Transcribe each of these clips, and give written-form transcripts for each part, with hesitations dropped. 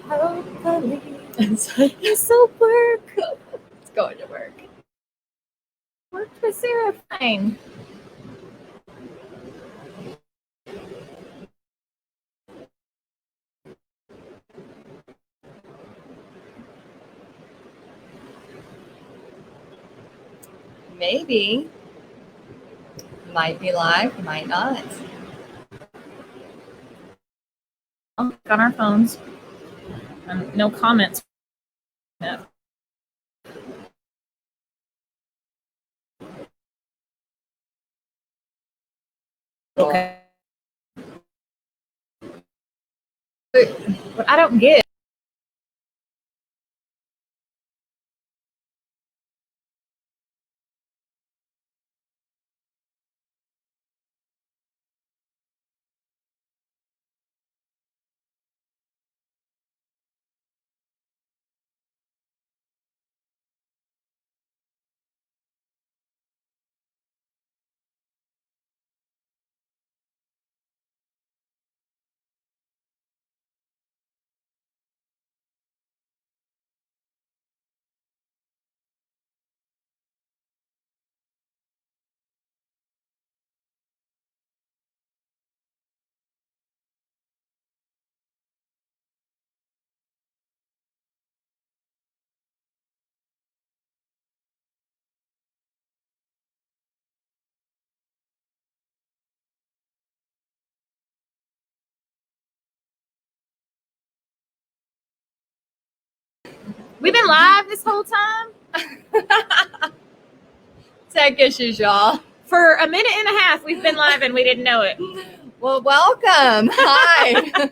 Hopefully, this will work. It's going to work. Worked with Sarah fine. Maybe. Might be live, might not. On our phones. No comments. No. Okay. What I don't get. We've been live this whole time? Tech issues, y'all. For a minute and a half, we've been live and we didn't know it. Well, welcome. Hi.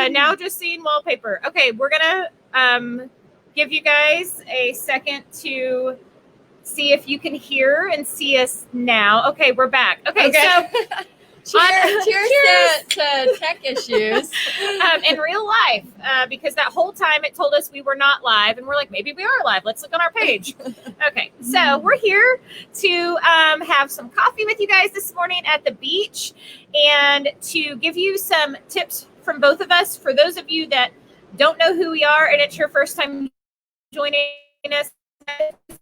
Now just seeing wallpaper. Okay, we're going to give you guys a second to see if you can hear and see us now. Okay, we're back. Okay. So cheers to tech issues. In real life, because that whole time it told us we were not live, and we're like, maybe we are live. Let's look on our page. Okay, so we're here to have some coffee with you guys this morning at the beach and to give you some tips from both of us. For those of you that don't know who we are and it's your first time joining us,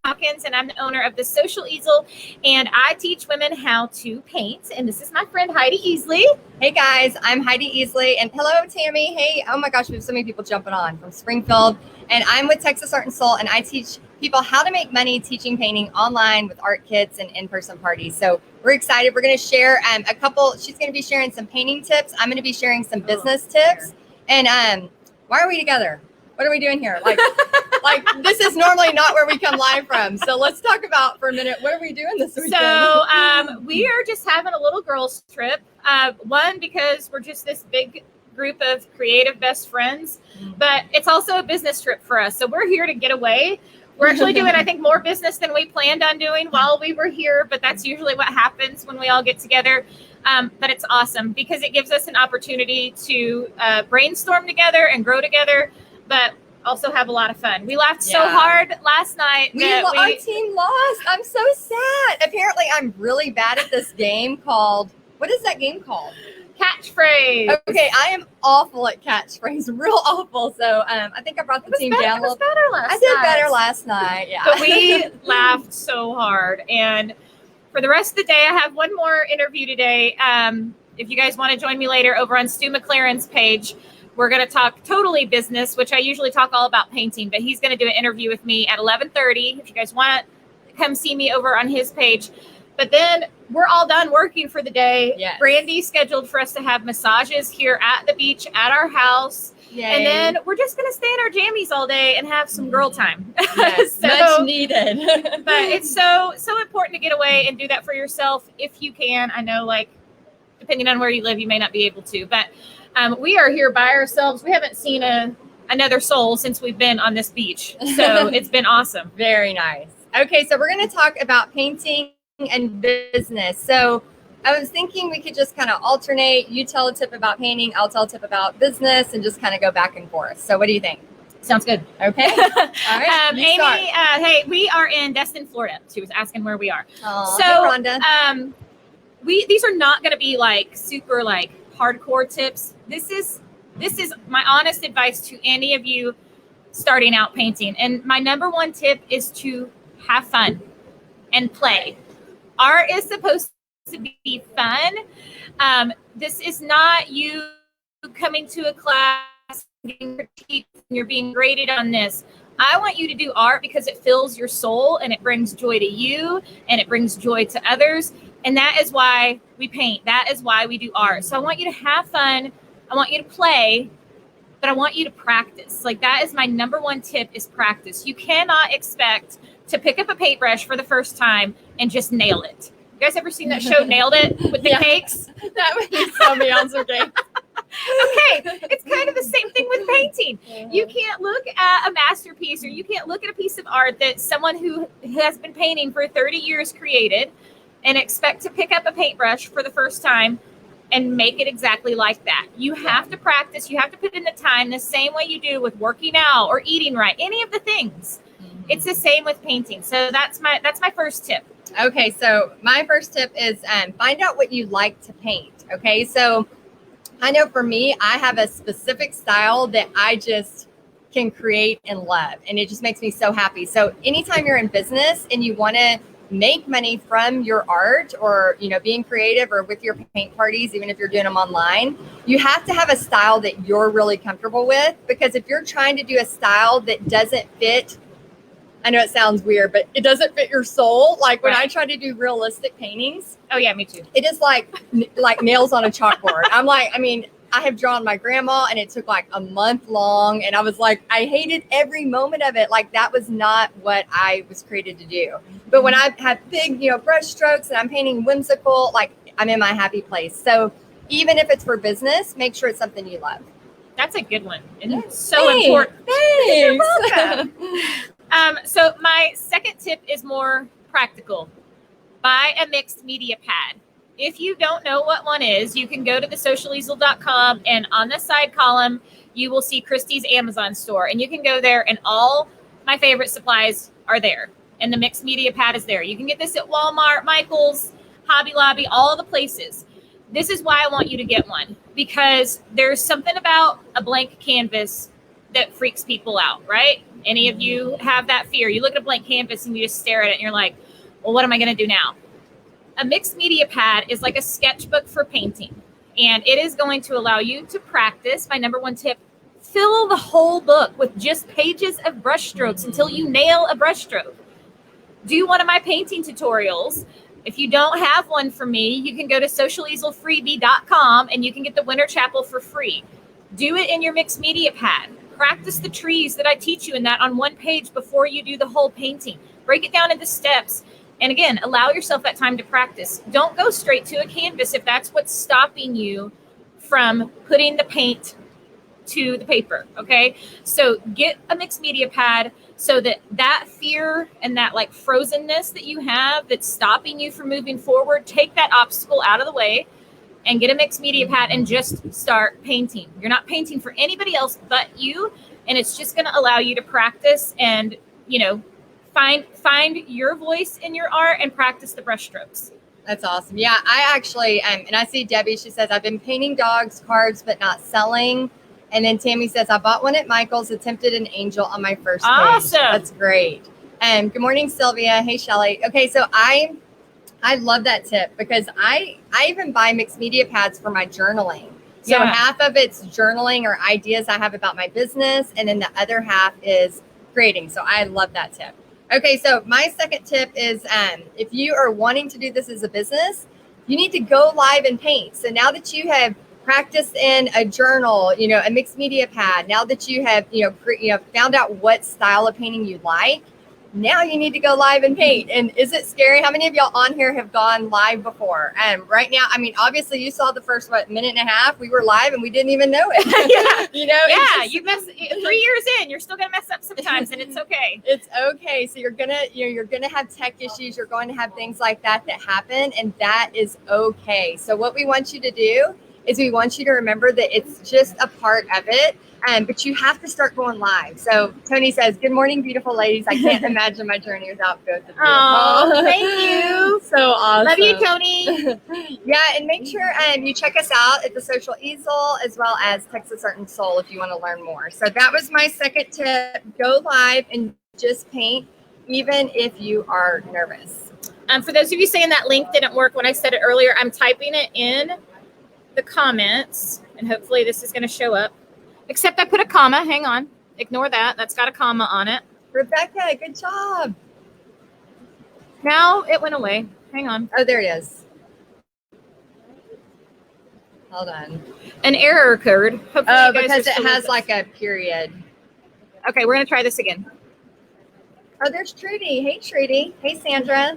Hawkins, and I'm the owner of the Social Easel, and I teach women how to paint. And this is my friend Heidi Easley. Hey guys, I'm Heidi Easley, and hello Tammy. Hey, oh my gosh, we have so many people jumping on from Springfield, and I'm with Texas Art and Soul, and I teach people how to make money teaching painting online with art kits and in-person parties. So we're excited. We're going to share a couple. She's going to be sharing some painting tips. I'm going to be sharing some business tips. And why are we together? What are we doing here? Like this is normally not where we come live from. So let's talk about for a minute, what are we doing this weekend? So we are just having a little girls trip. One, because we're just this big group of creative best friends, but it's also a business trip for us. So we're here to get away. We're actually doing, I think, more business than we planned on doing while we were here, but that's usually what happens when we all get together. But it's awesome because it gives us an opportunity to brainstorm together and grow together, but also have a lot of fun. We laughed so hard last night. Our team lost. I'm so sad. Apparently, I'm really bad at this game called, what is that game called? Catchphrase. Okay, I am awful at catchphrase, real awful. So I think I brought the team down a little. I did better last night. Yeah, but we laughed so hard. And for the rest of the day, I have one more interview today. If you guys want to join me later over on Stu McLaren's page, we're going to talk totally business, which I usually talk all about painting, but he's going to do an interview with me at 11:30. If you guys want to come see me over on his page. But then we're all done working for the day. Yes. Brandy scheduled for us to have massages here at the beach at our house. Yay. And then we're just going to stay in our jammies all day and have some girl time. Yes, much needed. But it's so important to get away and do that for yourself if you can. I know, like, depending on where you live, you may not be able to. But we are here by ourselves. We haven't seen another soul since we've been on this beach. So it's been awesome. Very nice. Okay, so we're going to talk about painting and business. So I was thinking we could just kind of alternate. You tell a tip about painting, I'll tell a tip about business, and just kind of go back and forth. So what do you think? Sounds good. Okay. All right. Amy, hey, we are in Destin, Florida. She was asking where we are. Aww, so hey, Rhonda. These are not going to be like super like hardcore tips. This is This is my honest advice to any of you starting out painting. And my number one tip is to have fun and play. Art is supposed to be fun. This is not you coming to a class, getting critiqued, and you're being graded on this. I want you to do art because it fills your soul and it brings joy to you and it brings joy to others. And that is why we paint. That is why we do art. So I want you to have fun. I want you to play, but I want you to practice. Like, that is my number one tip, is practice. You cannot expect to pick up a paintbrush for the first time and just nail it. You guys ever seen that show, Nailed It, with the cakes? That would be so beyond okay. Okay, it's kind of the same thing with painting. You can't look at a masterpiece, or you can't look at a piece of art that someone who has been painting for 30 years created and expect to pick up a paintbrush for the first time and make it exactly like that. You have to practice. You have to put in the time, the same way you do with working out or eating right, any of the things. It's the same with painting. So that's my first tip. Okay, so my first tip is find out what you like to paint. Okay, so I know for me, I have a specific style that I just can create and love, and it just makes me so happy. So anytime you're in business and you want to make money from your art, or being creative, or with your paint parties, even if you're doing them online, you have to have a style that you're really comfortable with. Because if you're trying to do a style that doesn't fit, I know it sounds weird, but it doesn't fit your soul. Like when I try to do realistic paintings. Oh yeah, me too. It is like nails on a chalkboard. I have drawn my grandma, and it took like a month long. And I was like, I hated every moment of it. Like, that was not what I was created to do. But when I have big, brush strokes and I'm painting whimsical, like, I'm in my happy place. So even if it's for business, make sure it's something you love. That's a good one. And it's so important. Thanks. You're welcome. So my second tip is more practical. Buy a mixed media pad. If you don't know what one is, you can go to the socialeasel.com, and on the side column, you will see Christie's Amazon store. And you can go there, and all my favorite supplies are there. And the mixed media pad is there. You can get this at Walmart, Michael's, Hobby Lobby, all the places. This is why I want you to get one, because there's something about a blank canvas that freaks people out, right? Any of you have that fear? You look at a blank canvas and you just stare at it and you're like, well, what am I going to do now? A mixed media pad is like a sketchbook for painting, and it is going to allow you to practice. My number one tip: fill the whole book with just pages of brush strokes until you nail a brush stroke. Do one of my painting tutorials. If you don't have one for me, you can go to socialeaselfreebie.com and you can get the Winter Chapel for free. Do it in your mixed media pad. Practice the trees that I teach you in that on one page before you do the whole painting. Break it down into steps. And again, allow yourself that time to practice. Don't go straight to a canvas if that's what's stopping you from putting the paint to the paper, okay? So get a mixed media pad so that fear and that like frozenness that you have that's stopping you from moving forward, take that obstacle out of the way and get a mixed media pad and just start painting. You're not painting for anybody else but you, and it's just going to allow you to practice and, find your voice in your art and practice the brush strokes. That's awesome. Yeah, I actually, and I see Debbie, she says, I've been painting dogs, cards, but not selling. And then Tammy says, I bought one at Michael's, attempted an angel on my first page. Awesome. That's great. Good morning, Sylvia. Hey, Shelly. Okay, so I love that tip, because I even buy mixed media pads for my journaling. So half of it's journaling or ideas I have about my business, and then the other half is creating. So I love that tip. Okay, so my second tip is if you are wanting to do this as a business, you need to go live and paint. So now that you have practiced in a journal, a mixed media pad, now that you have, found out what style of painting you like, now you need to go live and paint. And is it scary? How many of y'all on here have gone live before? Right now, obviously you saw the first, minute and a half, we were live and we didn't even know it. Yeah. You mess 3 years in, you're still going to mess up sometimes, and it's okay. It's okay. So you're going to have tech issues. You're going to have things like that happen, and that is okay. So what we want you to do is we want you to remember that it's just a part of it. But you have to start going live. So Tony says, "Good morning, beautiful ladies. I can't imagine my journey without both of you." Oh, thank you. So awesome. Love you, Tony. Yeah, and make sure you check us out at the Social Easel as well as Texas Art and Soul if you want to learn more. So that was my second tip. Go live and just paint, even if you are nervous. For those of you saying that link didn't work when I said it earlier, I'm typing it in the comments, and hopefully this is going to show up. Except I put a comma. Hang on. Ignore that. That's got a comma on it. Rebecca, good job. Now it went away. Hang on. Oh, there it is. Hold on. An error occurred. Hopefully you guys because are it still has with like a period. Okay, we're going to try this again. Oh, there's Trudy. Hey, Trudy. Hey, Sandra.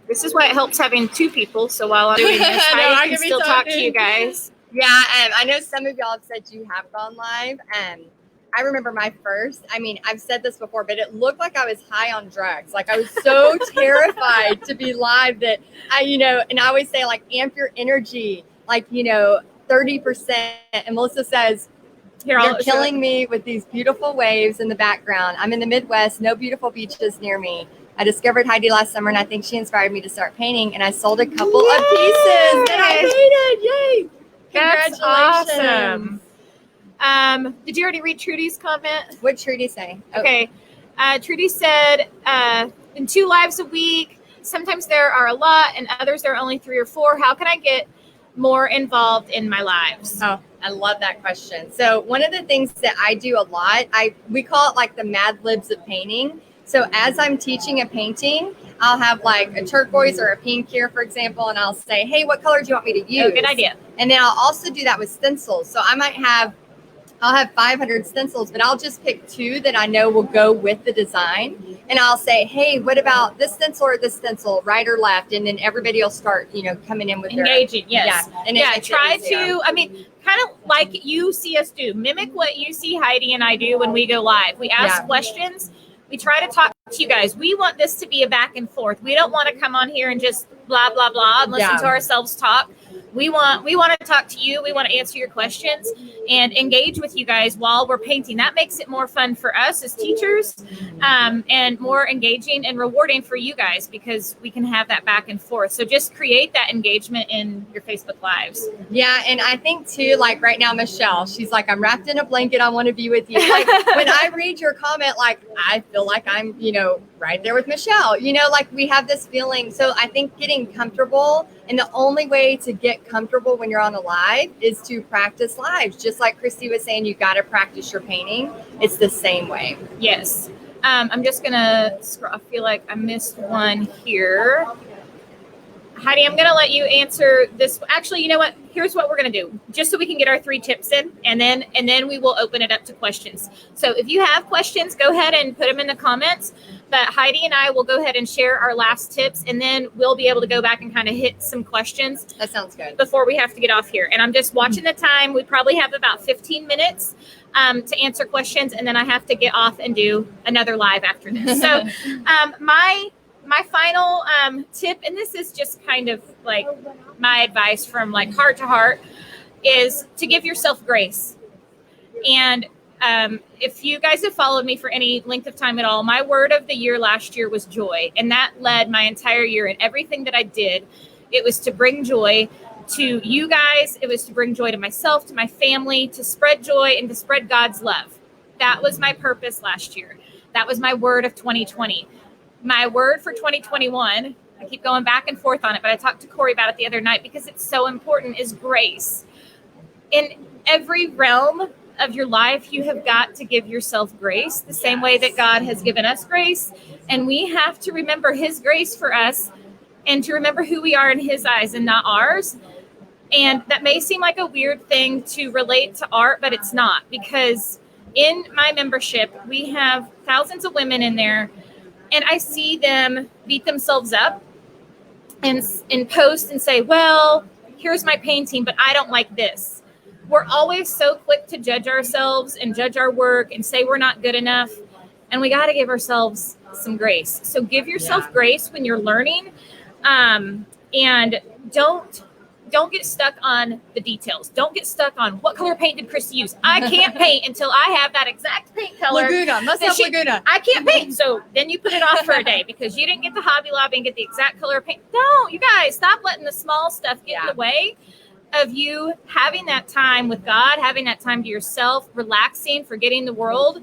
This is why it helps having two people. So while I'm doing this, I can still talk to you guys. Yeah, I know some of y'all have said you have gone live. I remember my first, I've said this before, but it looked like I was high on drugs. Like I was so terrified to be live that and I always say like, amp your energy, 30%. And Melissa says, "You're killing me with these beautiful waves in the background. I'm in the Midwest, no beautiful beaches near me. I discovered Heidi last summer and I think she inspired me to start painting, and I sold a couple of pieces and I made it. Yay. That's Congratulations. Awesome. Did you already read Trudy's comment? What did Trudy say? Oh. Okay. Trudy said, in 2 lives a week, sometimes there are a lot and others there are only 3 or 4. How can I get more involved in my lives? Oh, I love that question. So one of the things that I do a lot, we call it like the Mad Libs of Painting. So as I'm teaching a painting, I'll have like a turquoise or a pink here, for example, and I'll say, "Hey, what color do you want me to use?" Oh, good idea. And then I'll also do that with stencils. So I'll have 500 stencils, but I'll just pick 2 that I know will go with the design. And I'll say, "Hey, what about this stencil or this stencil, right or left?" And then everybody will start, coming in with engaging. Yes. Yeah. And try to, kind of like you see us do, mimic what you see Heidi and I do when we go live. We ask questions. We try to talk to you guys. We want this to be a back and forth. We don't want to come on here and just blah, blah, blah and listen to ourselves talk. We want to talk to you. We want to answer your questions and engage with you guys while we're painting. That makes it more fun for us as teachers, and more engaging and rewarding for you guys because we can have that back and forth. So just create that engagement in your Facebook Lives. Yeah, and I think too, like right now, Michelle, she's like, "I'm wrapped in a blanket. I want to be with you." Like when I read your comment, like I feel like I'm, right there with Michelle. Like we have this feeling. So I think getting comfortable, and the only way to get comfortable when you're on a live is to practice lives. Just like Christy was saying, you got to practice your painting. It's the same way. Yes. I'm just going to scroll. I feel like I missed one here. Heidi, I'm going to let you answer this. Actually, you know what? Here's what we're going to do, just so we can get our 3 tips in, and then we will open it up to questions. So if you have questions, go ahead and put them in the comments. But Heidi and I will go ahead and share our last tips, and then we'll be able to go back and kind of hit some questions. That sounds good. Before we have to get off here. And I'm just watching the time. We probably have about 15 minutes to answer questions, and then I have to get off and do another live after this. So my final tip, and this is just kind of like my advice from like heart to heart, is to give yourself grace. And if you guys have followed me for any length of time at all, my word of the year last year was joy. And that led my entire year, and everything that I did, it was to bring joy to you guys. It was to bring joy to myself, to my family, to spread joy and to spread God's love. That was my purpose last year. That was my word of 2020. My word for 2021, I keep going back and forth on it, but I talked to Corey about it the other night because it's so important, is grace. In every realm of your life, you have got to give yourself grace the same way that God has given us grace. And we have to remember his grace for us and to remember who we are in his eyes and not ours. And that may seem like a weird thing to relate to art, but it's not, because in my membership, we have thousands of women in there, and I see them beat themselves up and post and say, "Well, here's my painting, but I don't like this." We're always so quick to judge ourselves and judge our work and say we're not good enough. And we got to give ourselves some grace. So give yourself grace when you're learning, and don't don't get stuck on the details. Don't get stuck on what color paint did Christy use. I can't paint until I have that exact paint color. Laguna, must have Laguna. I can't paint. So then you put it off for a day because you didn't get to Hobby Lobby and get the exact color of paint. Don't, you guys, stop letting the small stuff get in the way of you having that time with God, having that time to yourself, relaxing, forgetting the world,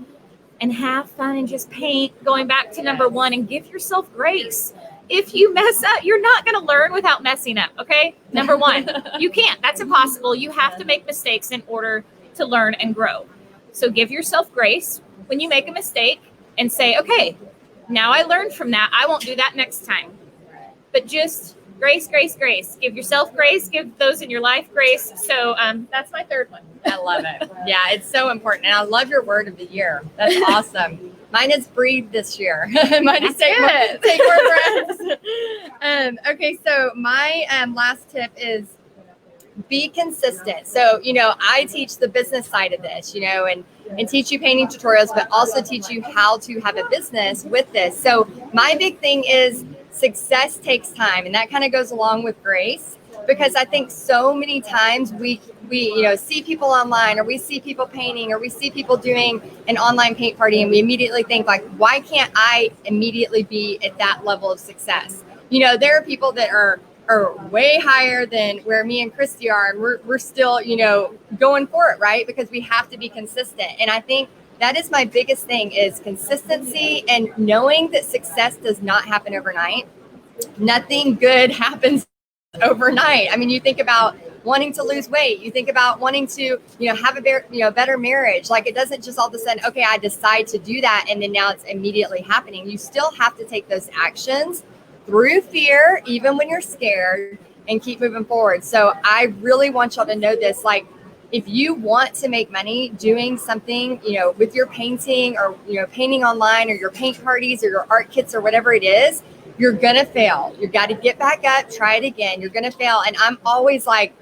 and have fun and just paint. Going back to number one, and give yourself grace. If you mess up, you're not going to learn without messing up, okay? Number one, you can't. That's impossible. You have to make mistakes in order to learn and grow. So give yourself grace when you make a mistake and say, okay, now I learned from that. I won't do that next time. But just grace, grace, grace. Give yourself grace. Give those in your life grace. So that's my third one. I love it. Yeah, it's so important. And I love your word of the year. That's awesome. Mine is breathe this year. Mine is take more breaths. Okay, so my last tip is be consistent. So, I teach the business side of this, and teach you painting tutorials, but also teach you how to have a business with this. So my big thing is success takes time. And that kind of goes along with grace, because I think so many times we see people online, or we see people painting, or we see people doing an online paint party, and we immediately think like, why can't I immediately be at that level of success? There are people that are way higher than where me and Christy are, and we're still, going for it, right? Because we have to be consistent. And I think that is my biggest thing, is consistency and knowing that success does not happen overnight. Nothing good happens overnight. I mean, you think about wanting to lose weight, you think about wanting to, have a better marriage. Like, it doesn't just all of a sudden, okay, I decide to do that, and then now it's immediately happening. You still have to take those actions through fear, even when you're scared, and keep moving forward. So I really want y'all to know this. Like, if you want to make money doing something, with your painting, or, painting online, or your paint parties, or your art kits, or whatever it is, you're going to fail. You got to get back up, try it again. You're going to fail. And I'm always like,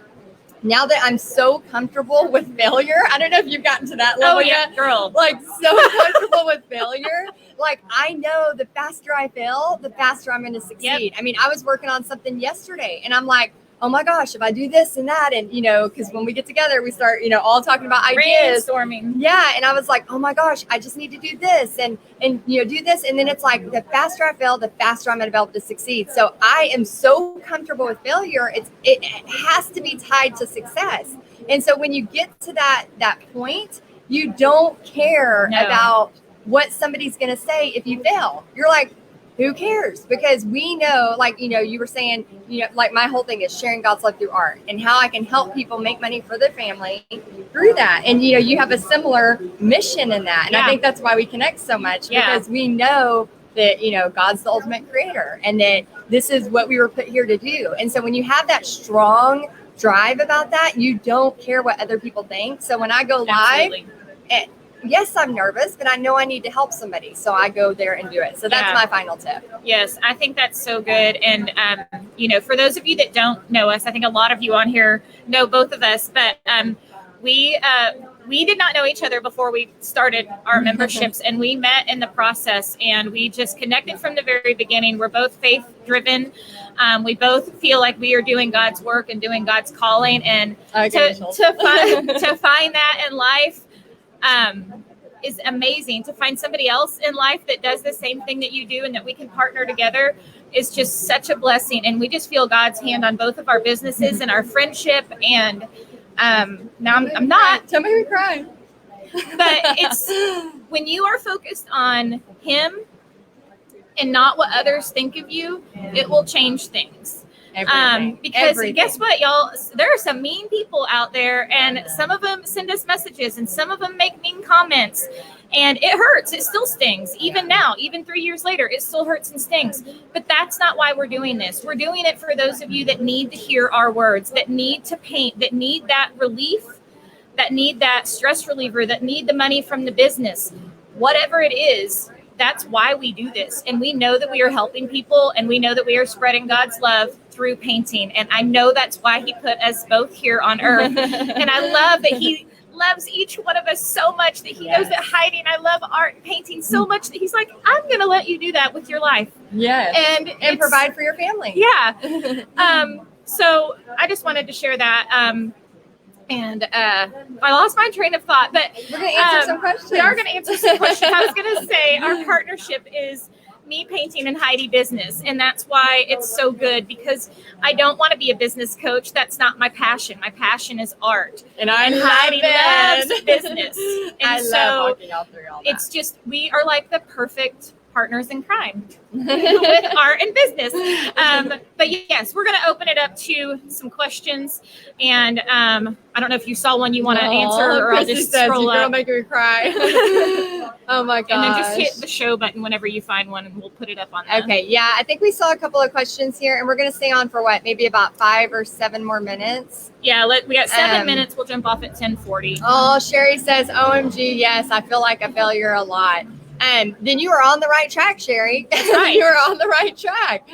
now that I'm so comfortable with failure, I don't know if you've gotten to that level yet, girl. Like, so comfortable with failure. Like, I know the faster I fail, the faster I'm going to succeed. Yep. I mean, I was working on something yesterday, and I'm like, oh my gosh, if I do this and that, and, because when we get together, we start, all talking about ideas. Brainstorming. Yeah. And I was like, oh my gosh, I just need to do this and do this. And then it's like, the faster I fail, the faster I'm going to be able to succeed. So I am so comfortable with failure. It has to be tied to success. And so when you get to that point, you don't care about what somebody's going to say if you fail. You're like, who cares? Because we know, like, you were saying, like, my whole thing is sharing God's love through art, and how I can help people make money for their family through that. And, you have a similar mission in that. And I think that's why we connect so much, because we know that, God's the ultimate creator, and that this is what we were put here to do. And so when you have that strong drive about that, you don't care what other people think. So when I go live, yes, I'm nervous, but I know I need to help somebody. So I go there and do it. So that's my final tip. Yes, I think that's so good. And, for those of you that don't know us, I think a lot of you on here know both of us, but we did not know each other before we started our memberships, and we met in the process, and we just connected from the very beginning. We're both faith driven. We both feel like we are doing God's work and doing God's calling, and to find that in life, is amazing. To find somebody else in life that does the same thing that you do, and that we can partner together, is just such a blessing. And we just feel God's hand on both of our businesses and our friendship. And now I'm not. Tell me we cry. But it's when you are focused on Him and not what others think of you, it will change things. Because guess what, y'all? There are some mean people out there, and some of them send us messages, and some of them make mean comments, and it hurts. It still stings. Even now, even 3 years later, it still hurts and stings. But that's not why we're doing this. We're doing it for those of you that need to hear our words, that need to paint, that need that relief, that need that stress reliever, that need the money from the business. Whatever it is, that's why we do this. And we know that we are helping people, and we know that we are spreading God's love through painting. And I know that's why He put us both here on earth. And I love that He loves each one of us so much, that He knows that Heidi and I love art and painting so much that He's like, I'm going to let you do that with your life. Yes. And provide for your family. Yeah. So I just wanted to share that. And I lost my train of thought, but we're going to answer some questions. We are going to answer some questions. I was going to say our partnership is me painting and Heidi business. And that's why it's so good, because I don't want to be a business coach. That's not my passion. My passion is art. And Heidi loves business. And I love walking all through all that. It's just, we are like the perfect partners in crime with art and business. But yes, we're going to open it up to some questions. And I don't know if you saw one you want to answer, or I'll just scroll up. You're making me cry. Oh my gosh. And then just hit the show button whenever you find one, and we'll put it up on there. Okay. Yeah, I think we saw a couple of questions here, and we're going to stay on for what, maybe about 5 or 7 more minutes. Yeah, we got 7 minutes. We'll jump off at 10:40. Oh, Sherry says, OMG, yes, I feel like a failure a lot. Then you are on the right track, Sherry. That's right. You are on the right track.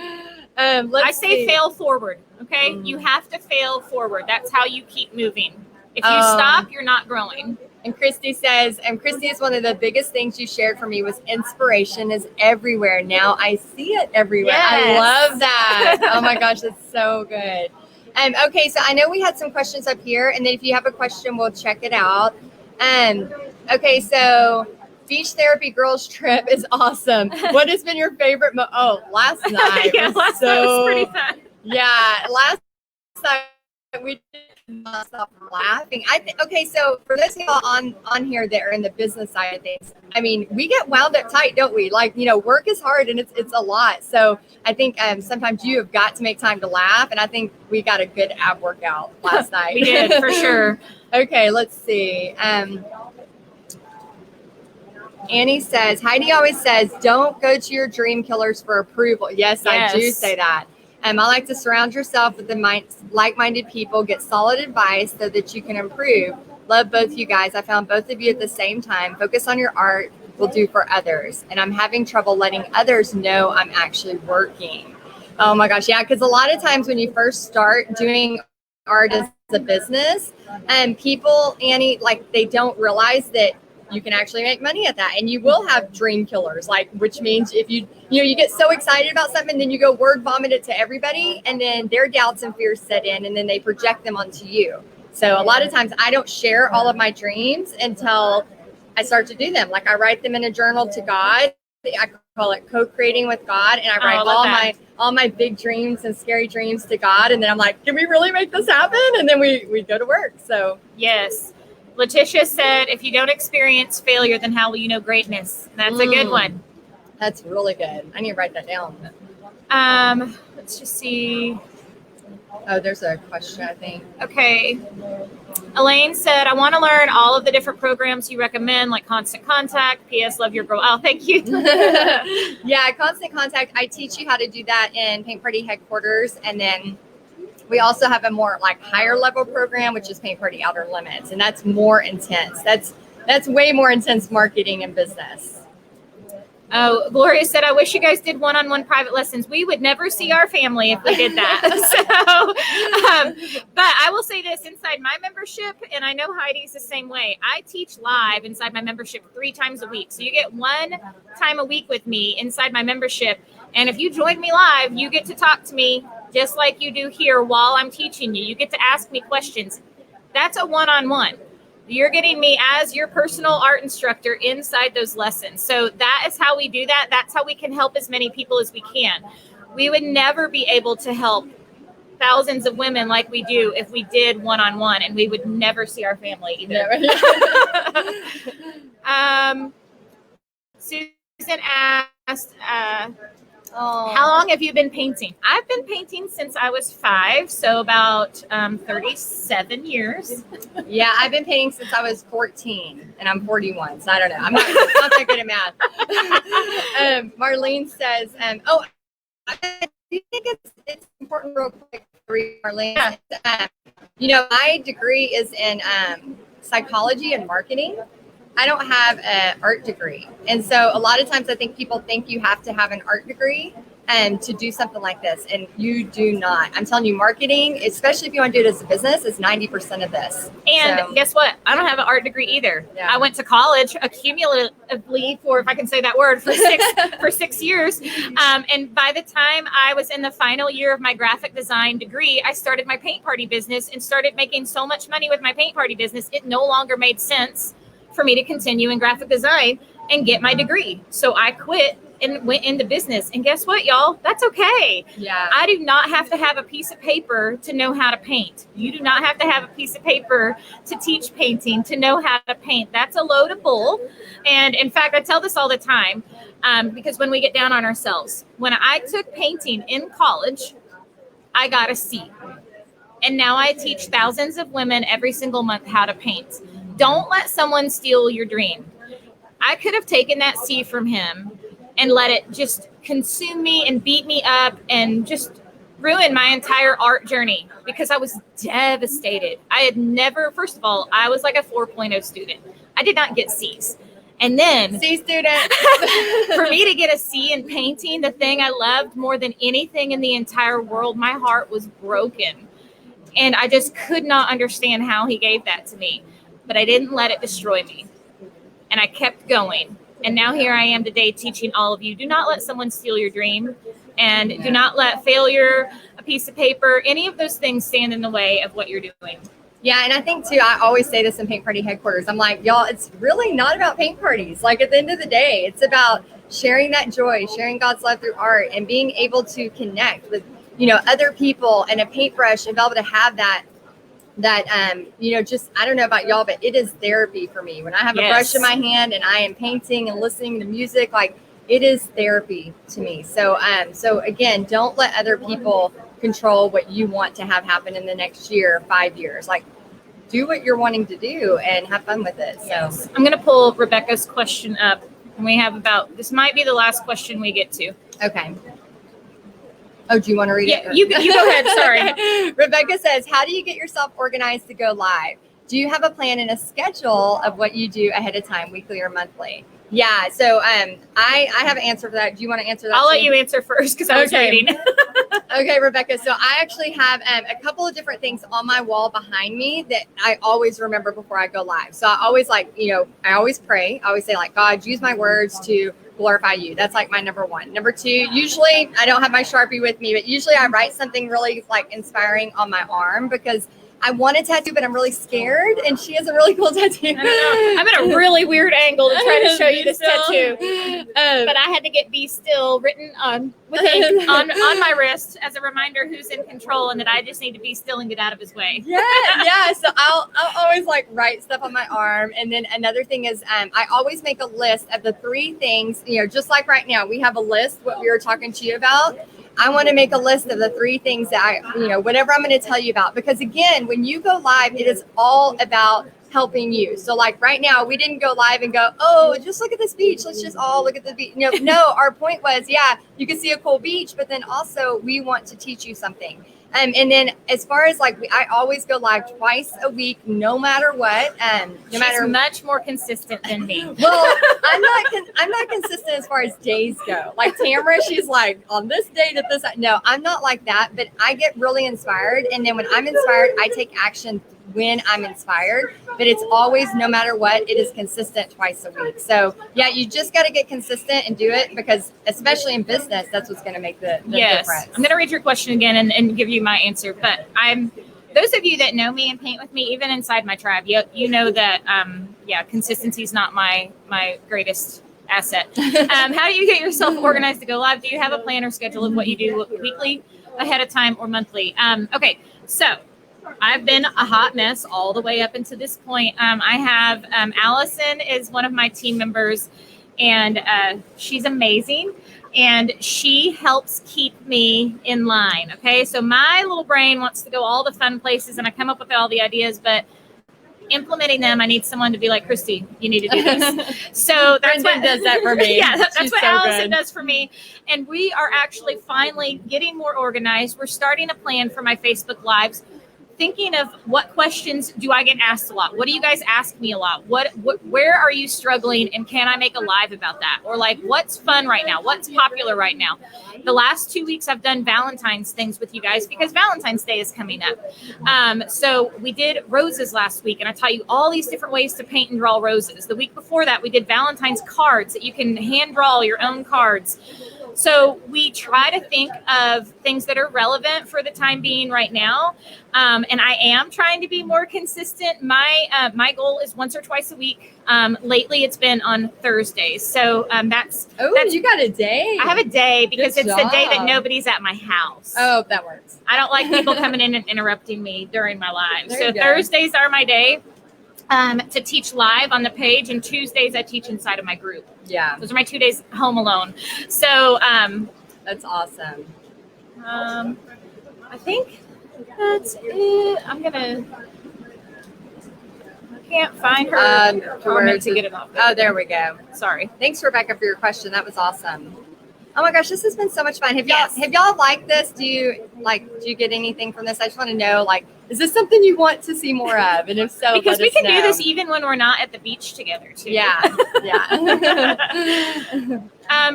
I say fail forward. Okay. You have to fail forward. That's how you keep moving. If you stop, you're not growing. And Christy says, Christy is one of the biggest things you shared for me was inspiration is everywhere. Now I see it everywhere. Yes. I love that. Oh my gosh, that's so good. Okay, so I know we had some questions up here, and then if you have a question, we'll check it out. Okay, so beach therapy girls trip is awesome. What has been your favorite? Last night. Yeah, last night was pretty fun. Yeah, last night we did not stop laughing. Okay, so for those people on here that are in the business side of things, I mean, we get wound up tight, don't we? Like, work is hard and it's a lot. So I think sometimes you have got to make time to laugh, and I think we got a good ab workout last night. We did, for sure. Okay, let's see. Annie says, Heidi always says, don't go to your dream killers for approval. Yes. I do say that. I like to surround yourself with the like-minded people, get solid advice so that you can improve. Love both you guys. I found both of you at the same time. Focus on your art will do for others. And I'm having trouble letting others know I'm actually working. Oh my gosh. Yeah. Because a lot of times when you first start doing art as a business, people, Annie, like they don't realize that you can actually make money at that, and you will have dream killers, which means if you get so excited about something, then you go word vomit it to everybody, and then their doubts and fears set in, and then they project them onto you. So a lot of times I don't share all of my dreams until I start to do them. Like I write them in a journal to God. I call it co-creating with God, and I write all my big dreams and scary dreams to God, and then I'm like, can we really make this happen? And then we go to work. So yes. Letitia said, if you don't experience failure, then how will you know greatness? That's a good one. That's really good. I need to write that down. Let's just see. Oh, there's a question, I think. Okay. Elaine said, I want to learn all of the different programs you recommend, like Constant Contact, PS Love Your Girl. Oh, thank you. Yeah, Constant Contact. I teach you how to do that in Paint Party headquarters, and then we also have a more higher level program, which is Paint Party Outer Limits, and that's more intense. That's way more intense marketing and business. Oh, Gloria said, I wish you guys did one-on-one private lessons. We would never see our family if we did that. But I will say this, inside my membership, and I know Heidi's the same way, I teach live inside my membership 3 times a week. So you get 1 time a week with me inside my membership. And if you join me live, you get to talk to me just like you do here while I'm teaching you. You get to ask me questions. That's a one-on-one. You're getting me as your personal art instructor inside those lessons. So that is how we do that. That's how we can help as many people as we can. We would never be able to help thousands of women like we do if we did one-on-one, and we would never see our family either. Susan asked, how long have you been painting? I've been painting since I was 5, so about 37 years. Yeah, I've been painting since I was 14, and I'm 41, so I don't know. I'm not that good at math. Marlene says, I think it's important real quick to read Marlene. My degree is in psychology and marketing. I don't have an art degree. And so a lot of times I think people think you have to have an art degree to do something like this, and you do not. I'm telling you, marketing, especially if you want to do it as a business, is 90% of this. And guess what? I don't have an art degree either. Yeah. I went to college accumulatively for, if I can say that word, for 6 years. And by the time I was in the final year of my graphic design degree, I started my paint party business and started making so much money with my paint party business, it no longer made sense for me to continue in graphic design and get my degree. So I quit and went into business. And guess what, y'all? That's okay. Yeah. I do not have to have a piece of paper to know how to paint. You do not have to have a piece of paper to teach painting, to know how to paint. That's a load of bull. And in fact, I tell this all the time because when we get down on ourselves, when I took painting in college, I got a C. And now I teach thousands of women every single month how to paint. Don't let someone steal your dream. I could have taken that C from him and let it just consume me and beat me up and just ruin my entire art journey because I was devastated. I had never, first of all, I was like a 4.0 student. I did not get C's. And then C student. for me to get a C in painting, the thing I loved more than anything in the entire world, my heart was broken. And I just could not understand how he gave that to me. But I didn't let it destroy me. And I kept going. And now here I am today teaching all of you, do not let someone steal your dream, and do not let failure, a piece of paper, any of those things stand in the way of what you're doing. Yeah, and I think too, I always say this in paint party headquarters. I'm like, y'all, it's really not about paint parties. Like at the end of the day, it's about sharing that joy, sharing God's love through art, and being able to connect with, other people and a paintbrush and be able to have that, just, I don't know about y'all, but it is therapy for me. When I have a brush in my hand and I am painting and listening to music, like it is therapy to me. So again, don't let other people control what you want to have happen in the next year, 5 years. Like do what you're wanting to do and have fun with it. So I'm going to pull Rebecca's question up, and we have this might be the last question we get to. Okay. Oh, do you want to read it? Yeah, you go ahead. Sorry. Rebecca says, how do you get yourself organized to go live? Do you have a plan and a schedule of what you do ahead of time, weekly or monthly? Yeah. So I have an answer for that. Do you want to answer that? I'll let you answer first because I was reading. Okay, Rebecca. So I actually have a couple of different things on my wall behind me that I always remember before I go live. So I always I always pray. I always say like, God, use my words to glorify you. That's like my number one. Number two, usually I don't have my Sharpie with me, but usually I write something really like inspiring on my arm because I want a tattoo, but I'm really scared. And she has a really cool tattoo. I don't know. I'm at a really weird angle to try to show you this tattoo. But I had to get "Be Still" written on with ink on my wrist as a reminder who's in control and that I just need to be still and get out of his way. Yeah. So I'll always like write stuff on my arm. And then another thing is I always make a list of the 3 things, just like right now, we have a list, what we were talking to you about. I want to make a list of the 3 things that whatever I'm going to tell you about, because again, when you go live, it is all about helping you. So like right now, we didn't go live and go, oh, just look at this beach. Let's just all look at the beach. No, our point was, you can see a cool beach, but then also we want to teach you something. And then as far as I always go live twice a week, no matter what. She's much more consistent than me. Well, I'm not consistent as far as days go. Like Tamara, she's like on this date at this. No, I'm not like that. But I get really inspired, and then when I'm inspired, I take action when I'm inspired. But it's always, no matter what, it is consistent twice a week. So yeah, you just got to get consistent and do it, because especially in business, that's what's going to make the difference. I'm going to read your question again and give you my answer. But those of you that know me and paint with me, even inside my tribe, you know that consistency is not my greatest asset. How do you get yourself organized to go live? Do you have a plan or schedule of what you do weekly, ahead of time, or monthly? Okay, so I've been a hot mess all the way up until this point. I have Allison is one of my team members, and she's amazing, and she helps keep me in line. Okay, so my little brain wants to go all the fun places, and I come up with all the ideas, but implementing them, I need someone to be like, Christy, you need to do this. So that's what does that for me. Yeah, that's what so Allison good. does for me. And we are actually finally getting more organized. We're starting a plan for my Facebook Lives. thinking of what questions do I get asked a lot? What do you guys ask me a lot? Where are you struggling, and can I make a live about that? Or like, what's fun right now? What's popular right now? The last 2 weeks I've done Valentine's things with you guys because Valentine's Day is coming up. So we did roses last week, and I taught you all these different ways to paint and draw roses. The week before that, we did Valentine's cards that you can hand draw your own cards. So we try to think of things that are relevant for the time being right now. And I am trying to be more consistent. My goal is once or twice a week. Lately, it's been on Thursdays. So that's you got a day. I have a day because it's the day that nobody's at my house. Oh, that works. I don't like people coming in and interrupting me during my live. There So you go. Thursdays are my day to teach live on the page, and Tuesdays I teach inside of my group. Yeah, Those are my 2 days home alone. So that's awesome. I think that's it. I can't find her. I meant to get it off. Oh, there we go. Sorry. Thanks, Rebecca, for your question. That was awesome. Oh my gosh, this has been so much fun. Have Yes. y'all liked this? Do you get anything from this? I just want to know, like, is this something you want to see more of? And if so, Because let we us can know. do this even when we're not at the beach together too. Yeah, yeah.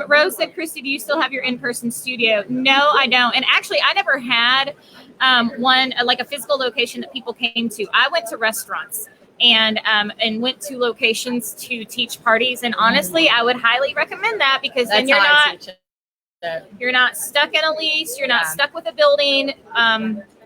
Rose said, Christy, do you still have your in-person studio? No, I don't. And actually, I never had one, like a physical location that people came to. I went to restaurants and went to locations to teach parties. And honestly, I would highly recommend that because then you're not stuck in a lease. You're not stuck with a building.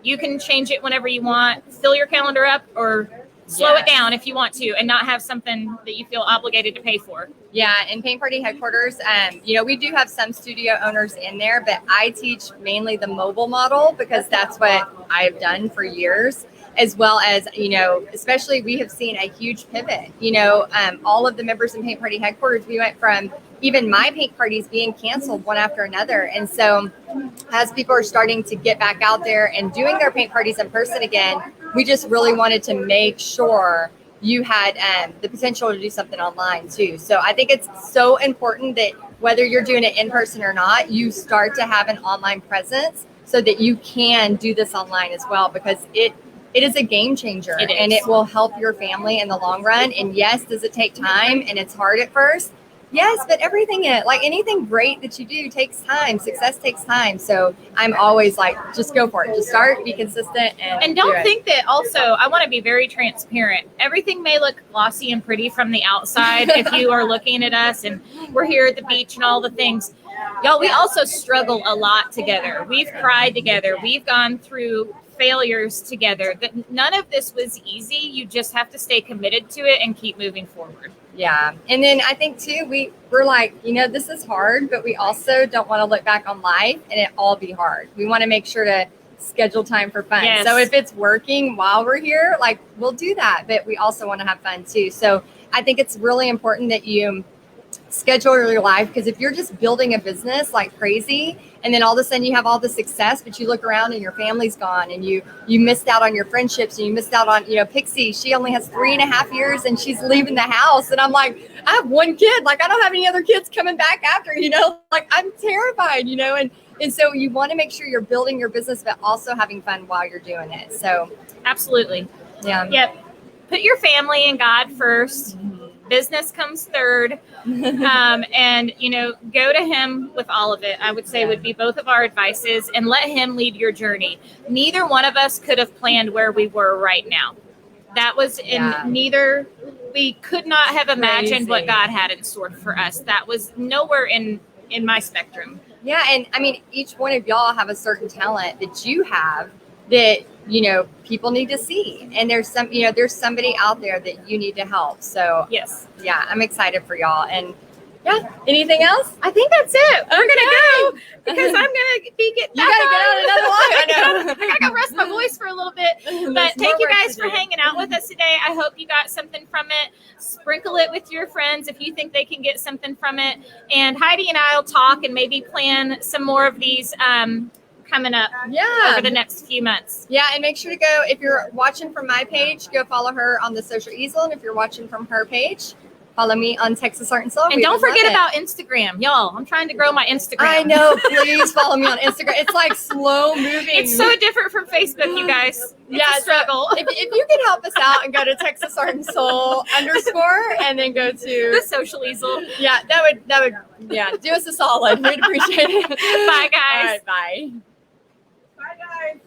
You can change it whenever you want. Fill your calendar up or slow it down if you want to, and not have something that you feel obligated to pay for. Yeah, in Paint Party headquarters, we do have some studio owners in there, but I teach mainly the mobile model because that's what I've done for years. As well as, especially we have seen a huge pivot. All of the members in Paint Party headquarters, we went from even my paint parties being canceled one after another. And so as people are starting to get back out there and doing their paint parties in person again, we just really wanted to make sure you had the potential to do something online too. So I think it's so important that whether you're doing it in person or not, you start to have an online presence so that you can do this online as well, because it is a game changer and it will help your family in the long run. And yes, does it take time and it's hard at first? Yes, but everything like anything great that you do takes time. Success takes time. So I'm always like, just go for it. Just start, be consistent. And don't think that also, I want to be very transparent. Everything may look glossy and pretty from the outside if you are looking at us and we're here at the beach and all the things. Y'all, we also struggle a lot together. We've cried together. We've gone through failures together. That none of this was easy. You just have to stay committed to it and keep moving forward. Yeah. And then I think too, we're like, this is hard, but we also don't want to look back on life and it all be hard. We want to make sure to schedule time for fun. Yes. So if it's working while we're here, like we'll do that, but we also want to have fun too. So I think it's really important that you schedule your life, because if you're just building a business like crazy and then all of a sudden you have all the success, but you look around and your family's gone and you missed out on your friendships and you missed out on, Pixie, she only has 3.5 years and she's leaving the house. And I'm like, I have one kid. Like, I don't have any other kids coming back after, like I'm terrified, and so you want to make sure you're building your business, but also having fun while you're doing it. So absolutely. Yeah. Yep. Put your family and God first. Business comes third. And, go to him with all of it, I would say would be both of our advices, and let him lead your journey. Neither one of us could have planned where we were right now. That was we could not have imagined what God had in store for us. That was nowhere in my spectrum. Yeah. And I mean, each one of y'all have a certain talent that you have that, people need to see. And there's somebody out there that you need to help. So yes. Yeah, I'm excited for y'all. And yeah, anything else? I think that's it. We're Okay. going to go because I'm going to be getting back gotta get on. on another one. I got to go rest my voice for a little bit. But thank you guys for hanging out with us today. I hope you got something from it. Sprinkle it with your friends if you think they can get something from it. And Heidi and I will talk and maybe plan some more of these coming up over the next few months. Yeah, and make sure to go, if you're watching from my page, go follow her on the Social Easel. And if you're watching from her page, Follow me on Texas Art and Soul. And don't forget about Instagram, y'all. I'm trying to grow my Instagram. I know. Please follow me on Instagram. It's like slow moving. It's so different from Facebook, you guys. It's a struggle. So if you can help us out and go to Texas Art and Soul _ and then go to the Social Easel. Yeah, that would do us a solid. We'd appreciate it. Bye, guys. All right, bye.